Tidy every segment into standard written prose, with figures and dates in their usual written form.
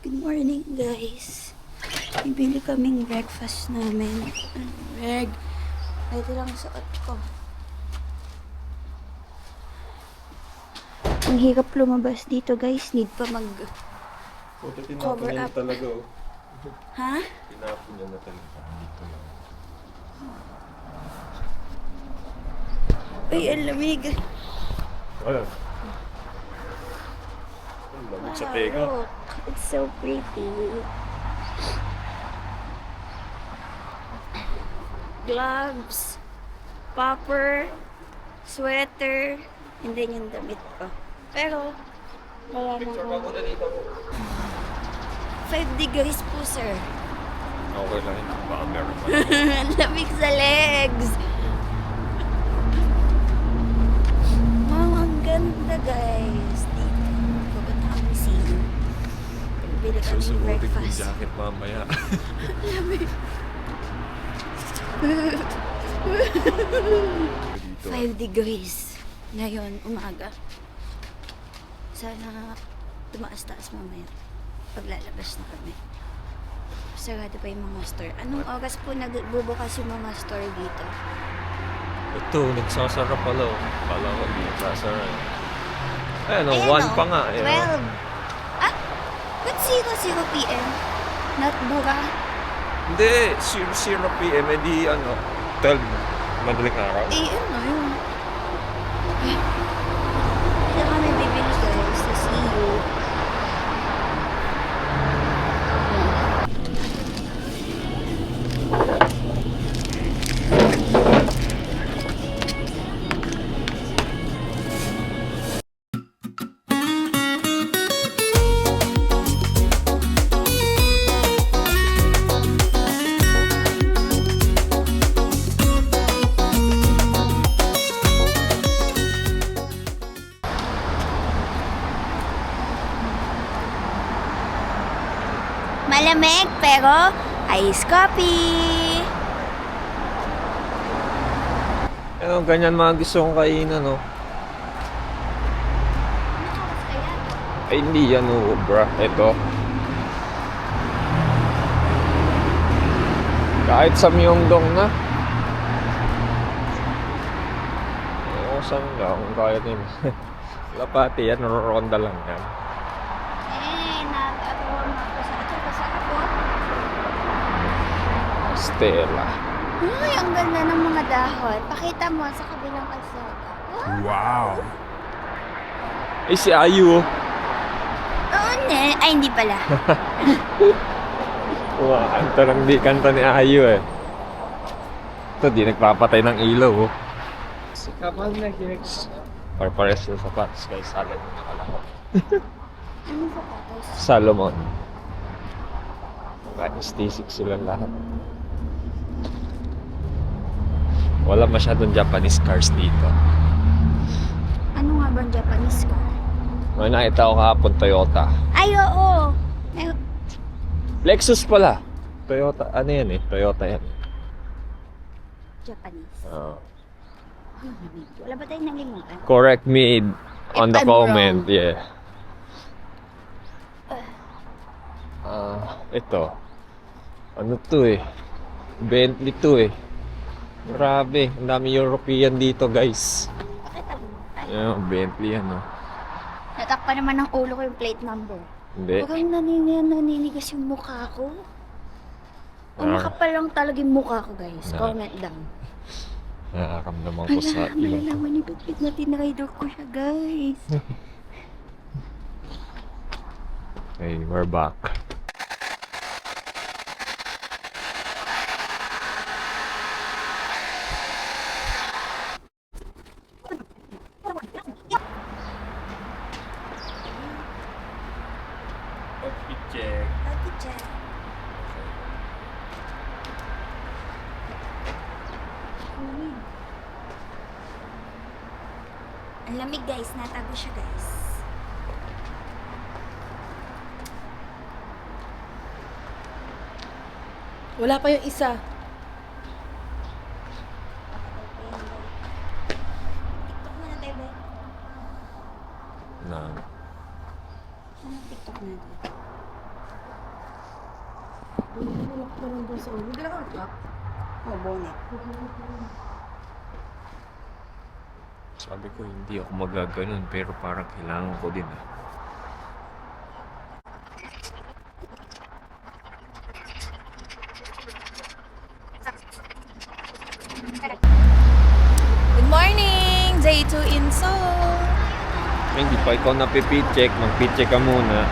Good morning, guys. Bibili kaming breakfast namin. Reg, ito lang suot ko. Ang hirap lumabas dito, guys. Need pa mag... Puta, Cover tinapon niya up. na talaga, oh. Ha? Tinapon niya na talaga. Dito lang. Uy, ang lamig. Wala. Ang lamig sa tega. Look, it's so pretty. Gloves, popper, sweater, and then yung damit ko. Pero, wala na ako. 5 degrees po, sir. Okay lang yun. Baka meron pa. Ang lamig sa legs. Wow, ang ganda, guys. Dito, pupunta kami sino. Bili kami Susubutin ko yung breakfast. jacket mamaya. Lamig. Dito. 5 degrees ngayon, umaga. Sana tumaas-taas mamaya paglalabas na kami. Sarado pa yung mga store. Anong oras po nagbubukas yung mga store dito? Ito, nagsasara pala, oh. Pala ko, di nagsasara. Ayan, oh, Ayan, 1 pa nga. Eh, 12. Ah? Ba't 0 p.m.? Not bura? Hindi, 0 p.m. Eh di, 12 madaling araw. Eh, ano yun? Ito kami bibili, guys. Sa CU. Malamig pero ice coffee. Ano, ganyan mga gusto kong kainan, no? Ay, hindi yan, oh, bra. Ito. Kahit sa Myeongdong na. Oo, saan lang, kahit yun. Lapati yan, ronda lang yan. Nag-agawa mo ako sa ato. Masarap po. Stella. Uy, ang ganda ng mga dahon. Pakita mo sa kabilang kalsada. Wow! Eh, si Ayu, oh. Oo, ne. Ay, hindi pala. Kanta lang di kanta ni Ayu, eh. Ito, di nagpapatay ng ilaw, oh. Si Kamal na, Gex. Pares na sapatos kay Salomon na kalakot. Ano sa patos? Salomon. Stisik sila lahat. Wala masyadong Japanese cars dito. Ano nga ba ang Japanese car? May nakita ko kahapon Toyota. Ay, oo. Lexus pala. Toyota, ano yan eh? Toyota yan. Japanese. Oo. Wala ba tayong nalimutan? Correct me on If the I'm comment. wrong. Yeah. Ito. Ano to eh? Bentley to eh. Grabe, ang dami European dito, guys. Pakita mo. Ay, Ayan, Bentley yan, oh. natakpan naman ng ulo ko yung plate number. Hindi. Parang naninigas yung mukha ko. Ang makapal lang talaga yung mukha ko, guys. Ah. Comment down. Nakakamdaman ko sa May ilong ko. naman yung bitbit na tinrider ko siya, guys. Okay, we're back. Outfit check. Ate Jen. Ang lamig, guys. Natago siya, guys. Wala pa yung isa. TikTok muna tayo, be. Na Ano TikTok natin? Wala ka naman doon sa ulo. Hindi na ka mag-lock. Oh, bonnet. Sabi ko, hindi ako magaganon, pero parang kailangan ko din ah. Good morning! Day 2 in Seoul! Hindi pa ikaw napipit-check, mag-pit-check ka muna.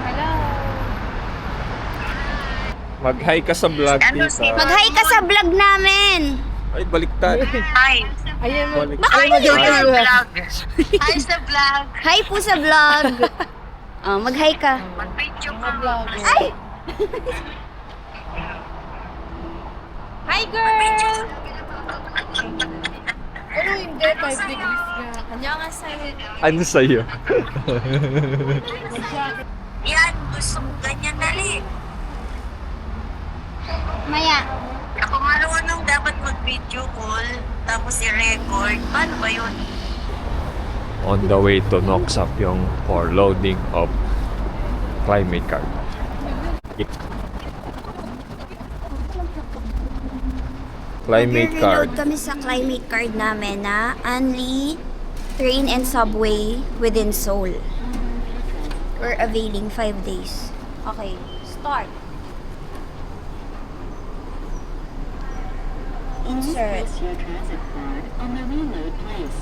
Hello! Mag-hi ka sa vlog, tita. Mag-hi ka sa vlog namin! Ay, baliktad. Ayan mo. Baliktad. Ay, mag-vlog! Hi sa vlog. Hi po sa vlog! Oh, mag-hi ka. Mag-video ka. Vlog. Ay! Hi, girl! Ano hindi? 5 degrees nga. Annyeonghaseyo. Ano sa'yo? Yan, gusto ko ganyan dali. Maya. Ako marunong dapat mag-video call, tapos i-record. Paano ba yun? On the way to Noksapyong for loading of climate card. Climate card. Mag-reload kami sa climate card namin na only train and subway within Seoul. We're availing 5 days. Okay, start. Insert. Place your transit card on the reload place.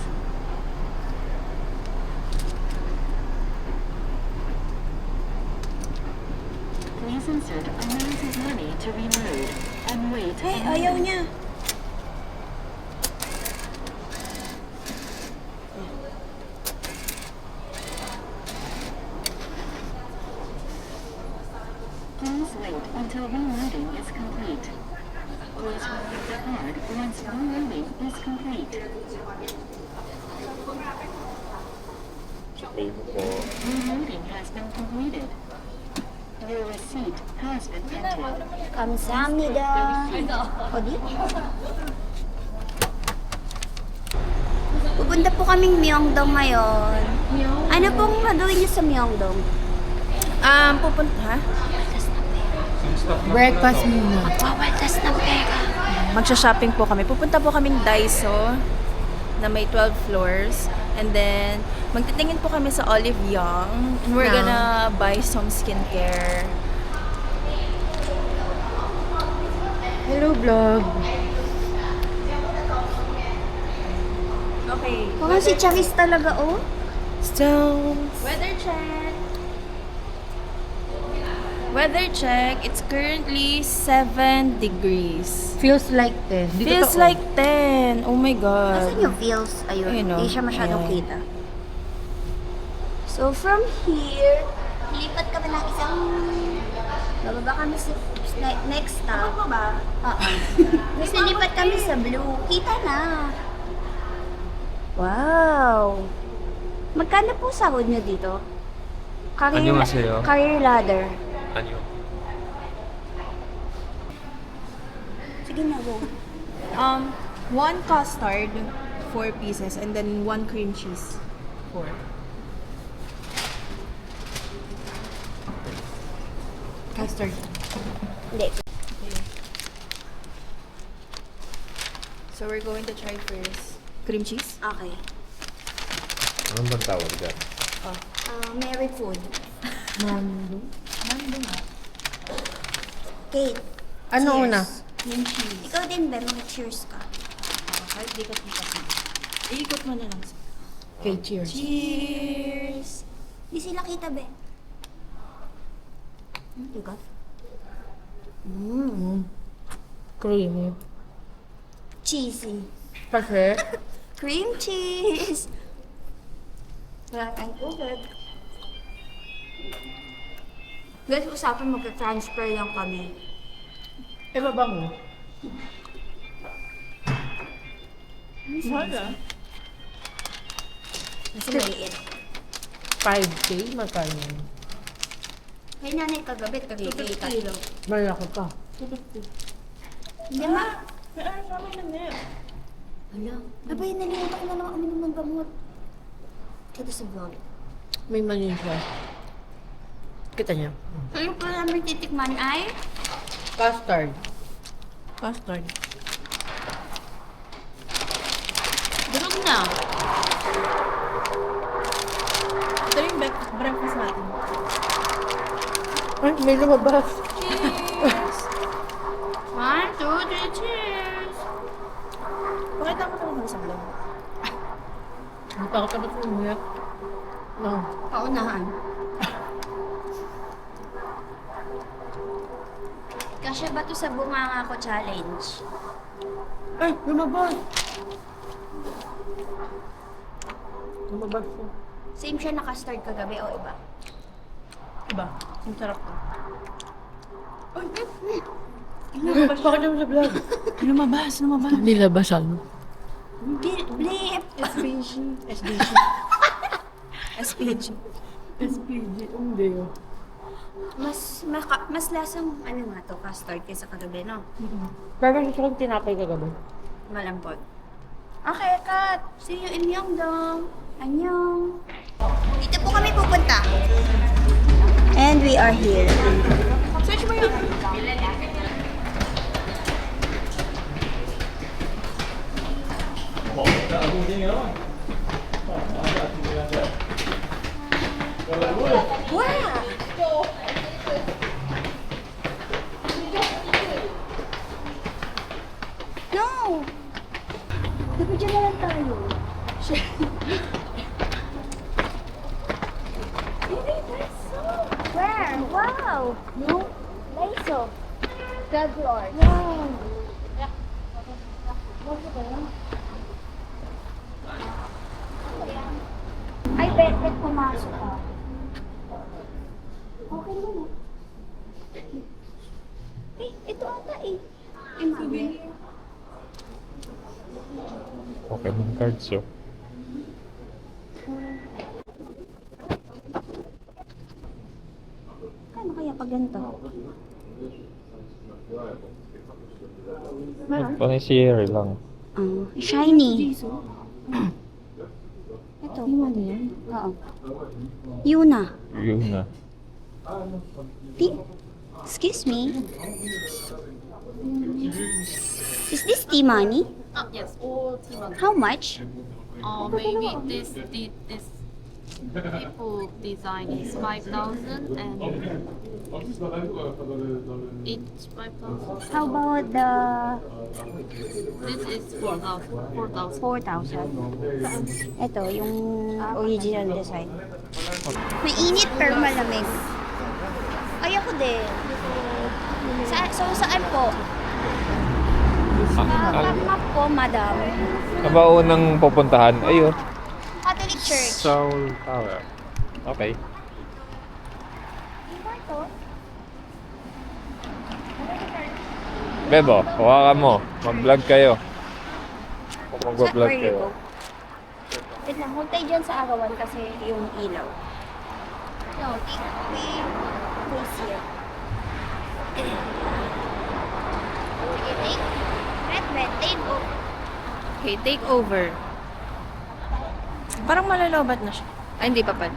Please insert amount of money to reload and wait. Hey, ayaw niya. Please wait until reloading is complete. Please remove the card once reloading is complete. Reloading has been completed. Your receipt has been entered. Kamsahamnida. O di? Pupunta po kaming Myeongdong ngayon. Ano pong gagawin niyo sa Myeongdong? Pupunta, ha? Breakfast muna. Magpawaltas ng pera. Magsha-shopping po kami. Pupunta po kaming Daiso na may 12 floors. And then, magtitingin po kami sa Olive Young. And we're gonna buy some skincare. Hello, vlog. Okay. Mukhang si Charis talaga, oh. Stones. Weather check. Weather check. It's currently 7 degrees. Feels like 10. Dito Feels to, like 10. Oh my God. Nasaan yung feels? Ayun, Ayun, hindi siya masyadong ayan. kita. So, from here, lipat kami ng isang... Bababa kami sa next stop. Ano ba? Oo. Tapos nilipat kami sa blue. Kita na. Wow! Magkano po sahod nyo dito? Career, Ano nga sa'yo? career ladder. Ano yun? Sige na, go. One custard, 4 pieces, and then 1 cream cheese, 4. Custard. Hindi. So we're going to try first cream cheese. Okay. Anong bang tawag dyan? Mary food. Kate. Ano cheers. una? Cream cheese. Ikaw din, Ben. Mag-cheers ka. Kahit di ka kasi. Iikot mo na lang. Okay, cheers. Cheers! Di sila kita, be. Diba? Creamy. Cheesy. Kasi, Cream cheese! Wala kang tubig. Guys, usapan magka-transfer lang kami. mabango. Wala. Kasi maliit. 5K, magkano yun? Kaya nanay kagabi, 3K ka. Malaki pa. Hindi ma. Hala. Abay, nalimutan ko na naman uminom ng gamot. Kita sa vlog. May manin siya. Kita niya. So yung po namin titikman ay Custard. Custard. Durog na. Ito yung breakfast natin. Ay, may lumabas. Cheers! 1, 2, 3, cheers! Pakita mo naman sa vlog. Hindi pa ako tapos umuya. No. Paunahan. Kasya ba to sa bunganga ko challenge? Ay, lumabas. Lumabas siya. Same siya naka-start kagabi o iba? Iba. Ang sarap to. Bakit naman sa vlog? Lumabas. Nilabasan. Blip! SPG. SPG. SPG. Hindi oh. Mas lasang ano nga to, custard kaysa kagabi, no? Pero gusto kong tinapay kagabi. Malambot. Okay, cut! See you in Myeongdong! Annyeong! Dito po kami pupunta. And we are here. Search mo yun. No! Nabidyan na lang tayo. Where? Wow! No? Laiso. God Lord. Wow! Ay, bet pumasok ka. Okay mo na. Eh, ito ata eh. Ay, mami. Pokemon cards, oh. Kano kaya pag ganito? Meron? Panay-share lang. Shiny. Ito. Yung ano yan? Oo. Yuna. Yun na. Excuse me. Is this tea money? Yes, all team members. How much? Maybe this people design is 5,000 and each 5,000. How about the This is 4,000. 4,000? Ito, yung original design. Mainit pero malamig. Ayoko din. Saan po? Map po, madam. Aba, unang pupuntahan. Ayun. Catholic Church. Seoul Tower. Okay. Bebo, hawakan mo. Mag-vlog kayo. Kung mag-vlog Where you kayo. go? Wait lang, huwag tayo dyan sa arawan kasi yung ilaw. No, we place here. Okay, take over. Okay, take over. Parang malalobat na siya. Ay, hindi pa pala.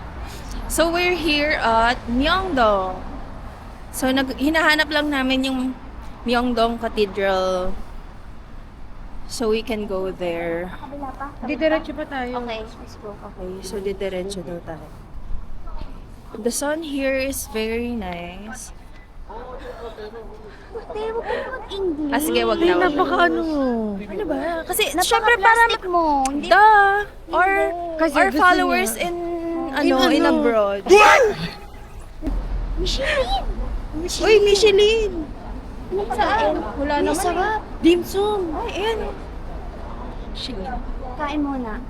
So, we're here at Myeongdong. So, hinahanap lang namin yung Myeongdong Cathedral. So, we can go there. Kabila pa? Didiretso pa tayo. Okay, let's go. Okay, so didiretso daw tayo. The sun here is very nice. Pero huwag ka na mag-English. Ah, sige, wag na. wag na. Napaka ano. Ano ba? Kasi, syempre, para Napaka-plastic mo. Hindi. Or Kasi our gusto followers niya. in abroad. Michelin! Uy, Michelin! Ano pagkain? Wala Ay, naman sarap. Dim sum. Ay, ayan. Kain muna.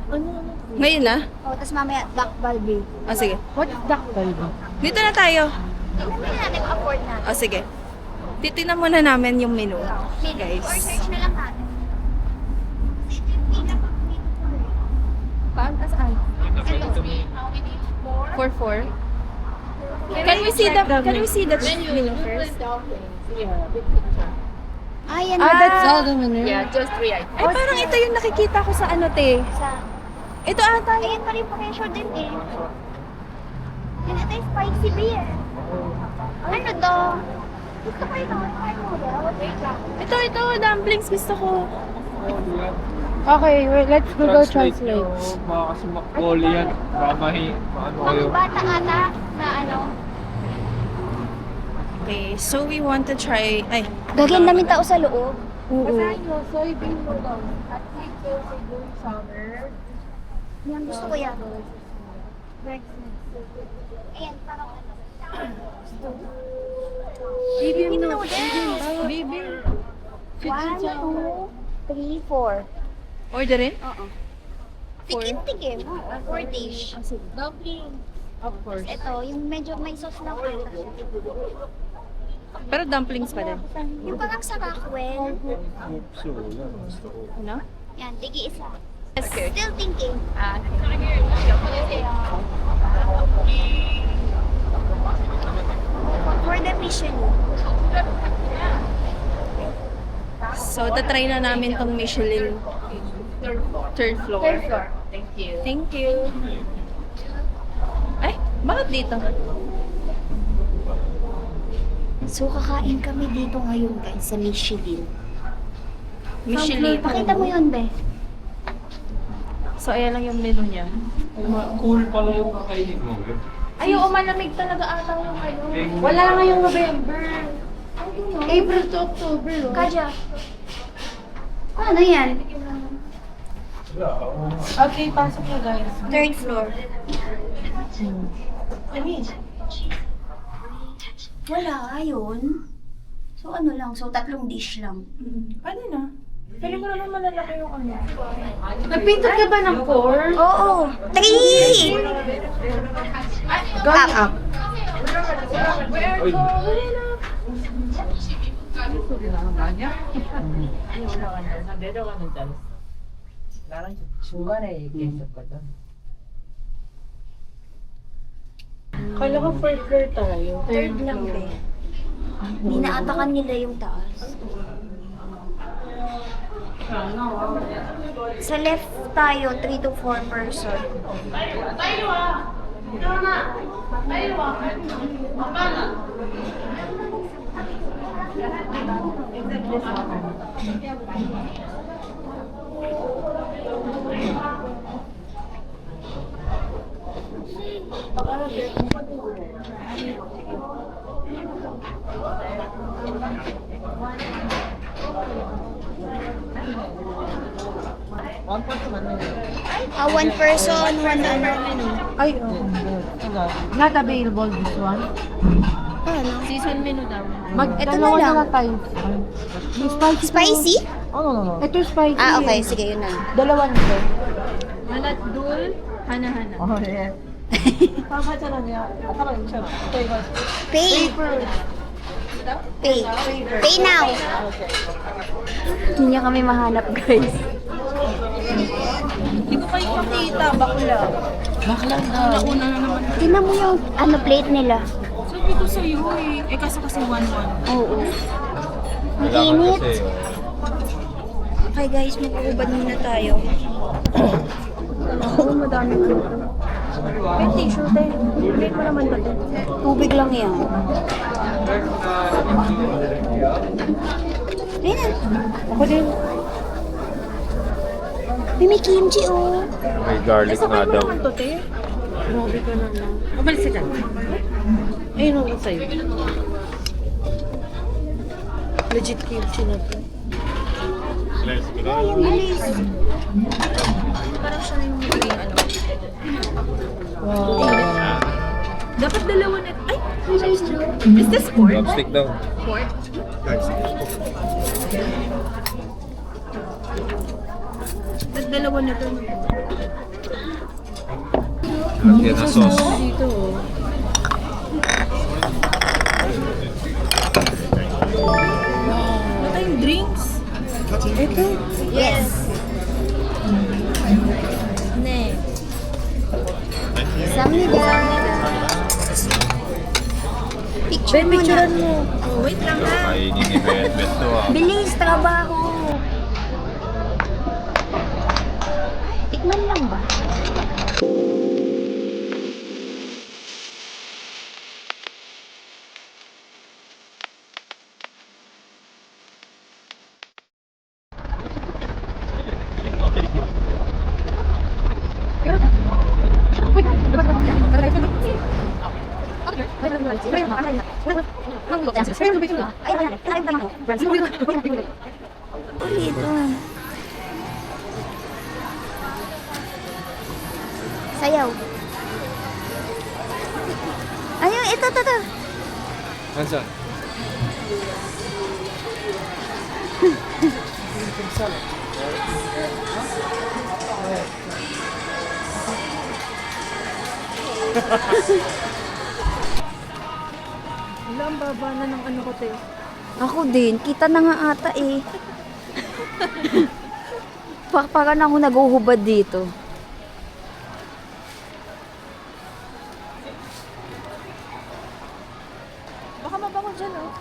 Ngayon na? O, tapos mamaya, duck balbi. Ah, sige. What's duck baby? Dito na tayo. Hindi natin afford natin. Ah, sige. Titignan muna namin yung menu. Guys. Or search na lang natin. Ito yung pinaka-menu. Paan? Saan? For 4? Can we see the menu first? Ah, yan Ah, na. that's all the menu. Yeah, just 3 items. Ay, parang ito yung nakikita ko sa ano, te. Sa... Ito ata Ayan pa rin presyo din eh. Yan, ito yung spicy beer. Ano to? Gusto ko ito. Wait lang. Ito, dumplings gusto ko. Okay, wait, let's Google Translate. Baka kasi makpoli yan. Baka maano kayo. Mga bata ata na ano. Okay, so we want to try... Ay, Gagyan namin tao sa loob. oo. Soybean noodles at sweet chili during summer. Yan, gusto ko yan. Ayan, parang ano. Bibi noodles. Bibi. 1, 2, 3, 4. Orderin? Oo. Tikim-tikim. 4 dish. Dumpling. Of course. Ito, yung medyo may sauce lang ata siya. Pero dumplings pa din. Yung parang sa Rockwell. Ano? Yan, tigi isa. Okay. Still thinking. For the Michelin. So, tatry na namin tong Michelin third floor. Thank you. Thank you. Ay, bakit dito? So, kakain kami dito ngayon guys sa Michelin. Michelin. Pakita mo yun, be. So, ayan lang yung menu niya. Cool pala yung kakainin mo. Ay, oo, malamig talaga ata yung ano. Wala ngayong November. April to October, oh. Kaja. Ano yan? Okay, pasok na guys. Third floor. Wala, ayun. So, ano lang. So, 3 dish lang. Pwede na. Pwede mo naman malalaki yung ano. Nagpintot ka ba ng core? Oo. 3! Going up. Kala ko fourth floor tayo. Third lang, be. Inaatakan nila yung taas. Sa left tayo, 3 to 4 person. One person, one ano. Ay, oh. Not available this one. Ano? Season menu daw. Ito Dalawa na lang. na tayo. May spicy. Spicy? Oh, no. Ito spicy. Ah, okay. Sige, yun na. Dalawa nito. Malat dul, hana-hana. Oh, yeah. Pay. Pay. Pay now. Hindi niya kami mahanap, guys. Hindi ko kayo makita, bakla. Bakla na. Una na naman. Tingnan mo yung ano plate nila. Sabi ko sa'yo eh. Eh, kasi 1-1. Oo. Ang init. Okay guys, magkakubad muna tayo. Oo, madami ano to. May tissue, te. Wait mo naman ba to? Tubig lang yan. Ayan. Ako din. May kimchi oh. May garlic na daw. Ano to, te? Grabe ka naman. Mabalis ka. Ayun ako sa'yo. Legit kimchi na to. Ay, ang bilis. Parang siya na yung magiging ano. Wow. Dapat dalawa na... Ay! Is this pork? Chopstick daw. Pork? Dapat dalawa na to. Lagyan na sauce. Dito, oh. Ano tayong drinks? Ito. Yes. Ne. Samnida. Picture mo na. Picturean mo. Oh, wait lang ha. Kainin ni Bet to ah. Bilis, trabaho. Tikman lang ba? Dito. Sayaw. Ayun, ito. Nasaan? Wala, ang baba na ng ano ko, te. Ako din, kita na nga ata eh. Parang ako naguhubad dito. Baka mabango dyan, oh.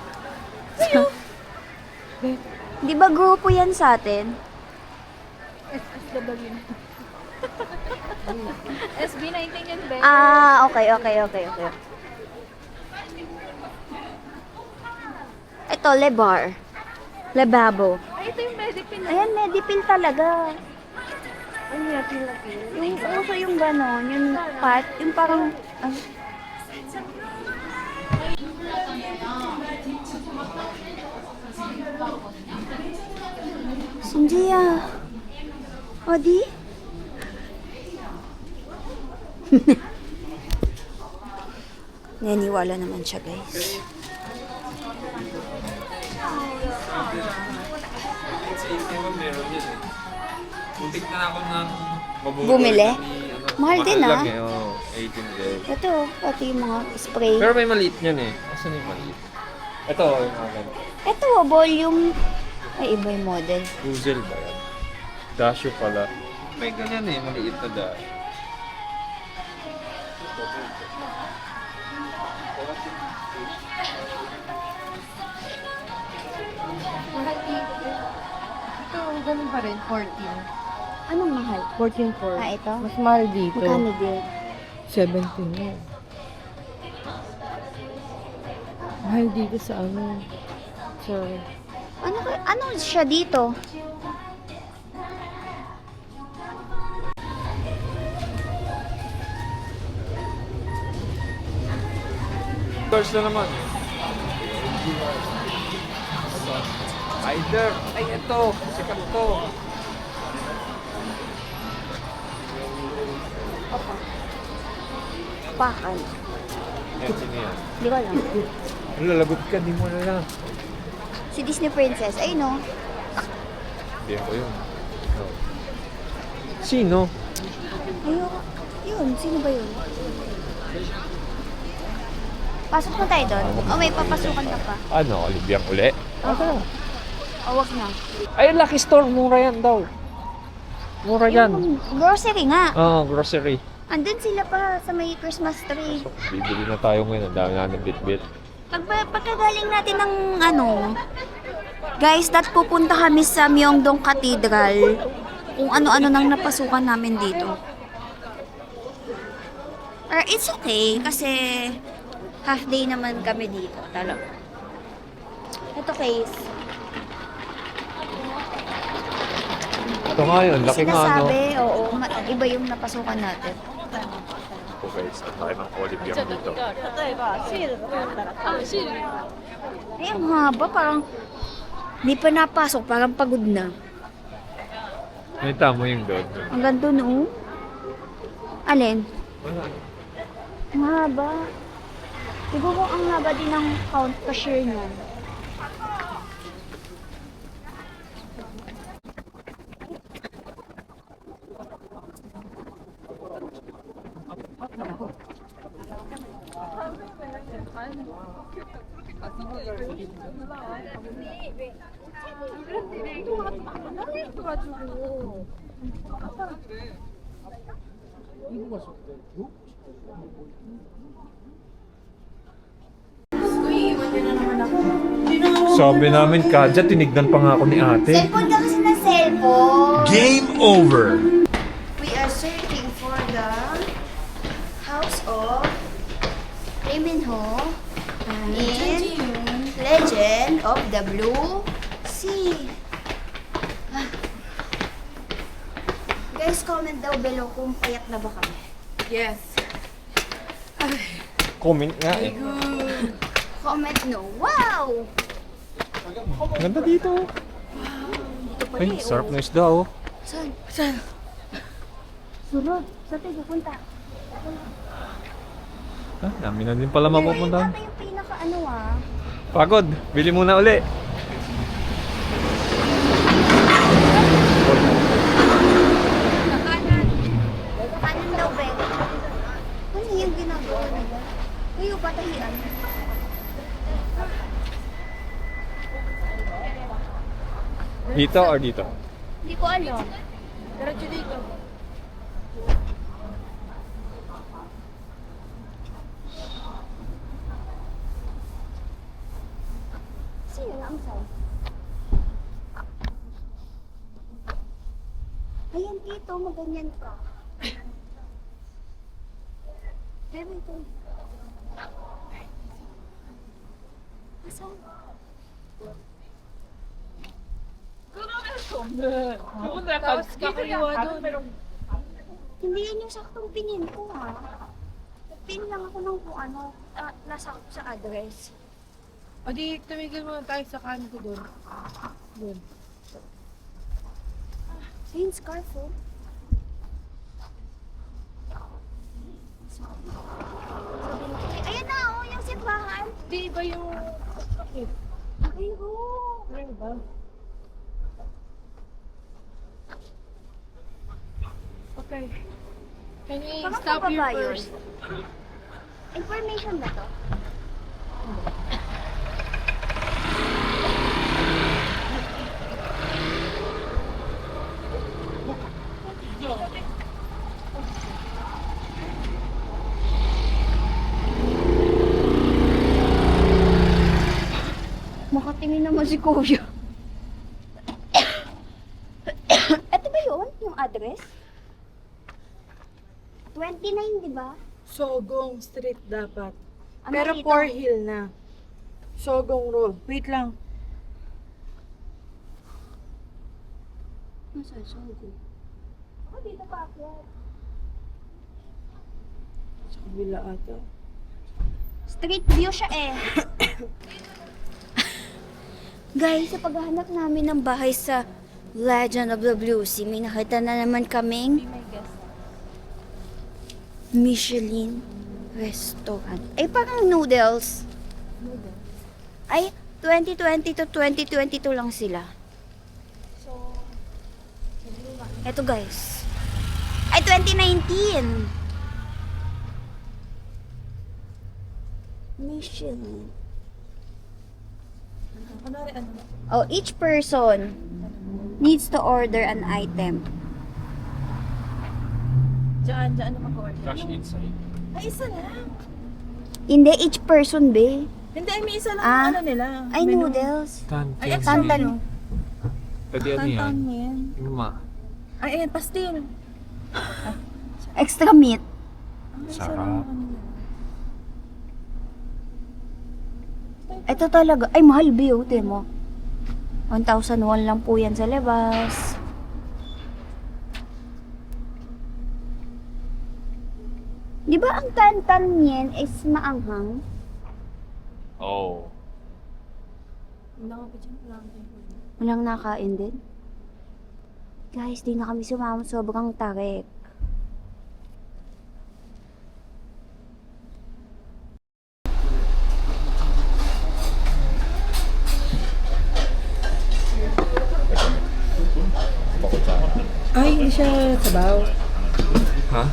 Di ba grupo yan sa atin? SSW. SB19 yun, be. Ah, okay. Ito, Lebar. Lebabo. Ay, ito yung Medipin. Ayan, Medipil talaga. Ay, lapil. Yung uso yung gano'n, yung pat, yung parang... Ay. Sunjiya. O di? Naniwala naman siya, guys. Muntik na ako ng Bumili? Mahal din, ah. Lang eh, oh, 18 days. Ito, pati yung mga spray. Pero may maliit yan eh. Asan yung maliit? Ito, yung mga ganito. Ito, volume. Ay, iba yung model. Puzzle ba yan? Dasho pala. May ganyan eh, maliit na dash. Ito, ganun pa rin, 14. Anong mahal? 14 Ah, ito? Mas mahal dito. Magkano din? 17 yun. Mahal dito sa ano. Sa... Ano siya dito? Doors na naman. Either. Ay, ito. Sikat to. Pakan. Yan, sino yan? Di ko alam. Lalagot ka, di mo na lang. Si Disney Princess. Ay, no? Hindi ko yun. Oh. Sino? Ayoko. Yun, sino ba yun? Pasok na tayo doon. O, may papasukan na pa. Ano, Oliviang uli? Okay. O, wag na. Ay, Lucky Store. Mura yan daw. Mura yan. Yung grocery nga. Oo, grocery. Andun sila pa sa may Christmas tree. So, bibili na tayo ngayon. Ang dami na ng bit-bit. Pagkagaling natin ng ano, guys, pupunta kami sa Myeongdong Cathedral. Kung ano-ano nang napasukan namin dito. Or it's okay, kasi half day naman kami dito. Talaga. Ito case. Ito nga yun. Laki nga, no? Sinasabi, oo, iba yung napasukan natin. Ito guys, ang laki ng Oliviang dito. Ay, ang haba, parang hindi pa napasok, parang pagod na. Nakita mo yung doon. Hanggang doon, oh. Alin? Wala. Ang haba. Siguro ang haba din ng count cashier niyan. Sabi namin, Kadya, tinignan pa nga ako ni ate. Cellphone ka kasi na cellphone. Game over. We are searching for the house of Riminho in Legend of the Blue Sea. Guys, comment daw below kung payak na ba kami. Yes. Comment nga eh. Comment no. Wow! Ang ganda dito. Dito pala Ay, eh. sarap Oh. na isda oh. Saan? Saan? Sunod. Saan tayo pupunta? Ah, dami na din pala mapupuntahan. Ito yung pinaka ano ah. Pagod. Bili muna uli. Kanan. Kanan daw, be. Ano yung ginagawa nila? Kayo, patahian. Dito or dito? Hindi ko alam. Diretso dito. Sino na ang sound? Ayan dito, maganyan ka. Bebe, ito. Asan? Tapos kakaliwa doon. Hindi yan yung saktong pinin ko ha. Pin lang ako ng kung ano, nasakto sa address. O di, tumigil muna tayo sa kanto doon. Doon. Ayun, scarf oh. Sabi na, ayan na oh, yung simbahan. Di iba yung... Bakit? Ay, oh. Ano ba? Okay. Can you Baka stop your pababa yun. purse? Information ba to? Makatingin naman si Kuya. Ito ba yun? Yung address? 29, di ba? Sogong Street dapat. Ano Pero dito? 4 Hill na. Sogong Road. Wait lang. Nasa Sogo? Ako dito pa ako. Sa kabila ata. Street view siya eh. Guys, sa paghahanap namin ng bahay sa Legend of the Blue Sea, may nakita na naman kaming Michelin restaurant. Ay, parang noodles. Ay, 2020 to 2022 lang sila. Eto guys. Ay, 2019. Michelin. Oh, each person needs to order an item. Diyan naman ko order. Cash inside. Ay, isa lang. Hindi, each person, be. Hindi, ay may isa lang Ah. ang ano nila. Ay, menu. noodles. Ay, extra menu. Pwede ano yan? Tantan mo yan. Yung Ay, ayan, pastil. Extra meat. sarap. Ito talaga. Ay, mahal, be. Oh, mo. 1,001 lang po yan sa labas. Di ba ang tantan niyan is maanghang? Oh. Walang nakain din. Guys, di na kami sumama. Sobrang tarik. Ay, hindi siya sabaw. Ha?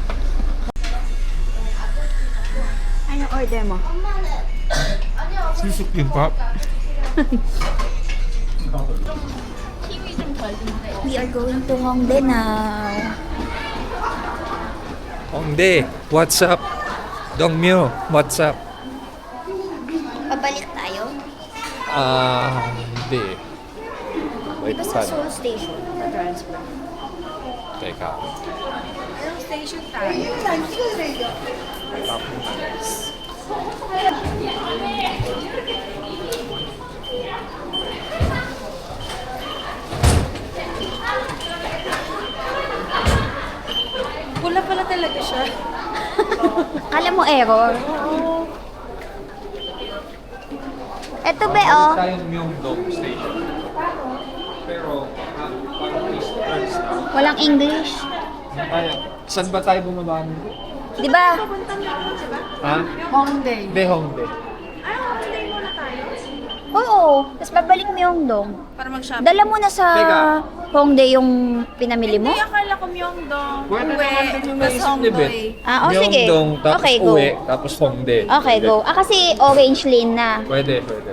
Anong order mo? Susuk yung pop. We are going to Hongdae now. Hongdae, what's up? Dongmyo, what's up? Pabalik tayo? Hindi. Di Wait, ba sa saan? Seoul Station? Sa transfer. Teka. Anong station tayo? Pula pala talaga siya. Kala mo error. Eto be, oh. Tayong Myeongdong Station. Pero, parang east na. Walang English. Saan ba tayo bumaba nito? Di ba? Ha? Hongdae. Hindi, Hongdae. Oo. Tapos babalik mo yung dong. Para mag-shopping. Dala mo na sa Teka. Hongdae yung pinamili mo? Hindi, akala ko Myeongdong. Pwede Uwi, naman din yung tas naisip ni Beth. Hongdae. Ah, oh, sige. Myeongdong, tapos Okay, go. uwi, tapos Hongdae. Okay, go. Ah, kasi orange lane na. Pwede, pwede.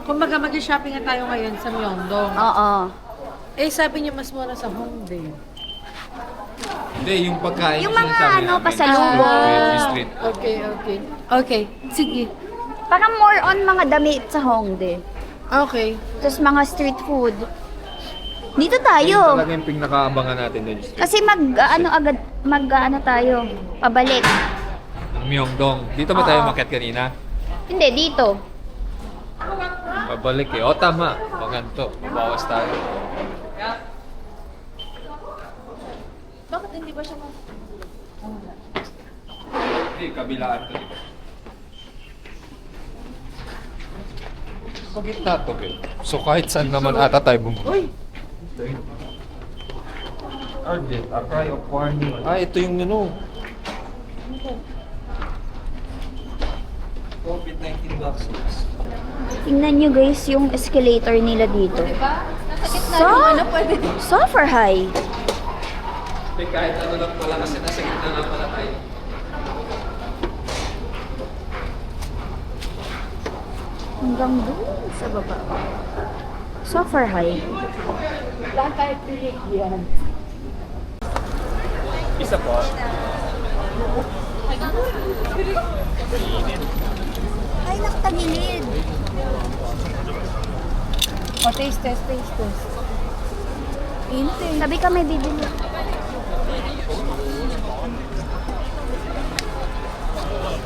Kumbaga mag-shopping na tayo ngayon sa Myeongdong. Oo. Eh, sabi niya mas mura sa Hongdae. Hindi, yung pagkain. Yung mga sinasabi ano, namin. pasalubong. Veggie Street. Okay, okay. Okay, sige. Parang more on mga damit sa Hongdae. Okay. Tapos mga street food. Dito Yun tayo. talaga yung pinakaabangan natin doon. Kasi mag-ano tayo. Pabalik. Myeongdong. Dito ba tayo Oo. makiat kanina? Hindi, dito. Pabalik eh. O tama. Maganto. Bawas tayo. Bakit hindi ba siya Hindi, kabilaan to, diba? Sa gitna to, eh. So kahit saan naman ata tayo bumaba. Uy! Argent, a cry of warning. Ah, ito yung ano. COVID-19 vaccines. Tingnan nyo guys yung escalator nila dito. So, super high. Eh, kahit ano lang pala kasi nasa gitna lang pala tayo. Hanggang doon sa baba. Super high. Isa po. Ay, nakatagilid. O, taste test, taste test. Sabi ka may bibili.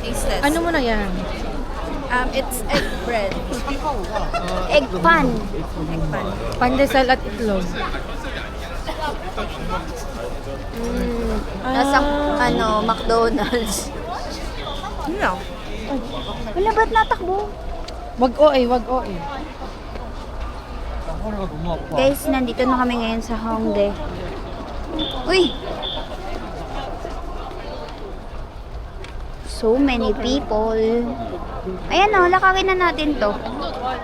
taste test? Ano mo na yan? It's egg bread. Egg pan. Pandesal at itlog. Nasa, McDonald's. No. Wala ba't natakbo? Wag OA, wag OA. Guys, nandito na kami ngayon sa Hongdae. Uy! So many people. Ayan o, lakarin na natin to.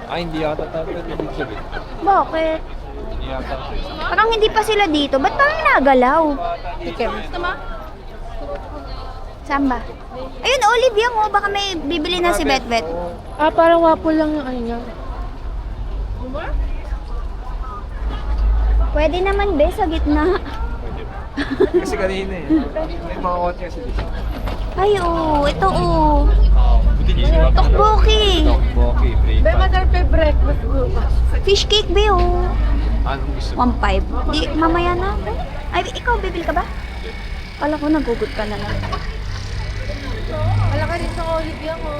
Ay, hindi yata tayo pwede dito. Bakit? Hindi yata. Parang hindi pa sila dito. Ba't parang nagalaw? Saan ba? Ayun, Olivia mo. Baka may bibili na si Betbet. Ah, parang waffle lang yung ano niya. Pwede naman, be, sa gitna. Kasi kanina eh. May mga kotse kasi dito. Ay, oo. Ito, oo. Tokboki. Tokboki, break. Be, madal pe breakfast bukas. Fish cake, be, oo. Anong gusto mo? 1.5. Di, mamaya na. Ay, ikaw, bibili ka ba? Kala ko nagugot ka na lang. Wala ka rin sa Olivia mo.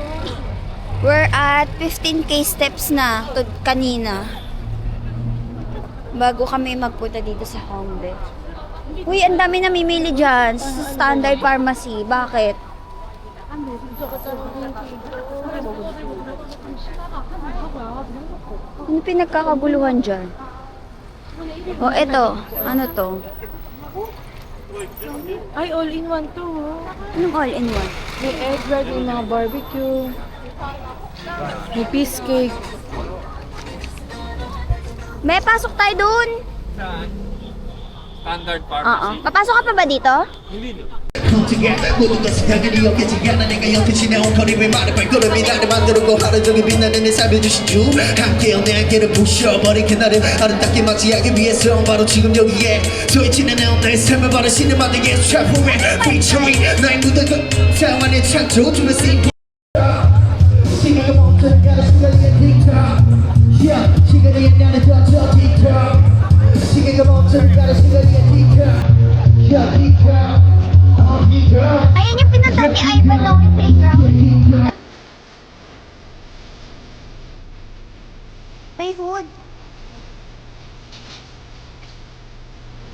We're at 15k steps na kanina. Bago kami magpunta dito sa Hongdae. Uy, ang dami namimili dyan sa Standard Pharmacy. Bakit? Ano pinagkakaguluhan dyan? O, eto. Ano to? Ay, all in one to. Anong all-in-one? May egg bread, may mga barbecue. May piece cake. May pasok tayo dun. Standard Oo. pharmacy. Papasok ka pa ba dito? 훔치게 모든 것이 당연히 없겠지 않아 내가 옆에 지내온 거리를 많은 발걸음이 나를 만들고 하루 종일 빛나는 내 삶을 주신 주 함께 내 안개를 부셔버린 그날을 아름답게 맞이하기 위해서 바로 지금 여기에 조이치는 내 삶을 바라시는 만들 예수 작품에 featuring 나의 무덤과 자원의 창조 주면 쓰인 시계가 멈춘 가는 순간의 틱톡 시간이 옛날에 던져 틱톡 시계가 멈춘 가는 순간의 틱톡 틱톡 Ayan yung pinunta ni Ivan Long Playground. May hood.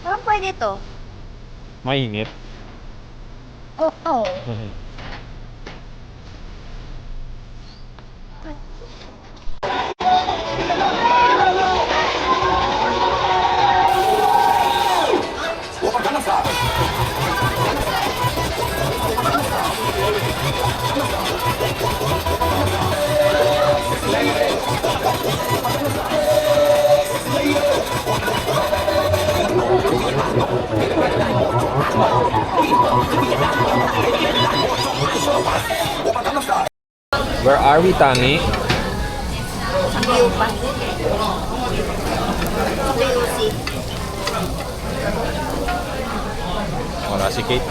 Parang pwede to. Mainit. Oh. Where are we, Tani? Sa view pa. Lucy. Wala si Kate.